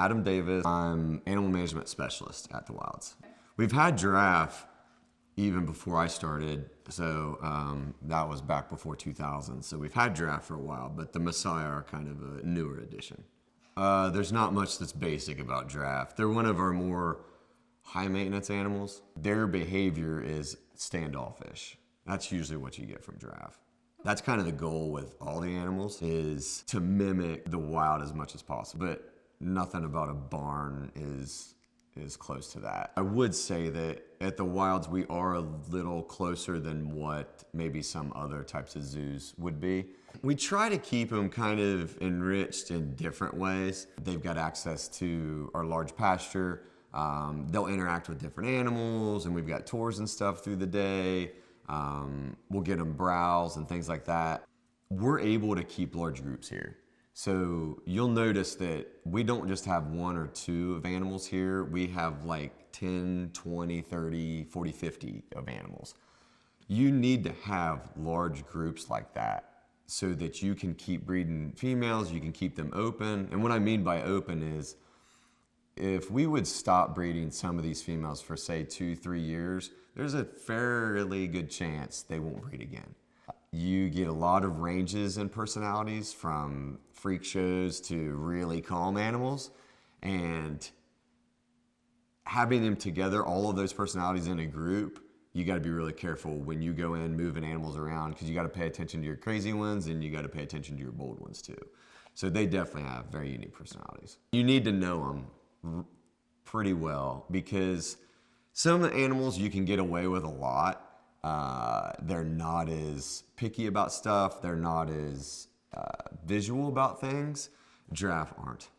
Adam Davis. I'm animal management specialist at the Wilds. We've had giraffe even before I started, so that was back before 2000. So we've had giraffe for a while, but the Messiah are kind of a newer addition. There's not much that's basic about giraffe. They're one of our more high maintenance animals. Their behavior is standoffish. That's usually what you get from giraffe. That's kind of the goal with all the animals, is to mimic the wild as much as possible. But nothing about a barn is close to that. I would say that at the Wilds we are a little closer than what maybe some other types of zoos would be. We try to keep them kind of enriched in different ways. They've got access to our large pasture. They'll interact with different animals, and we've got tours and stuff through the day. We'll get them browse and things like that. We're able to keep large groups here. So you'll notice that we don't just have one or two of animals here. We have like 10, 20, 30, 40, 50 of animals. You need to have large groups like that so that you can keep breeding females, you can keep them open. And what I mean by open is, if we would stop breeding some of these females for say 2-3 years, there's a fairly good chance they won't breed again. You get a lot of ranges in personalities, from freak shows to really calm animals, and having them together, all of those personalities in a group, you got to be really careful when you go in moving animals around, because you got to pay attention to your crazy ones and you got to pay attention to your bold ones too. So they definitely have very unique personalities. You need to know them pretty well, because some animals you can get away with a lot. They're not as picky about stuff. They're not as visual about things. Giraffe aren't.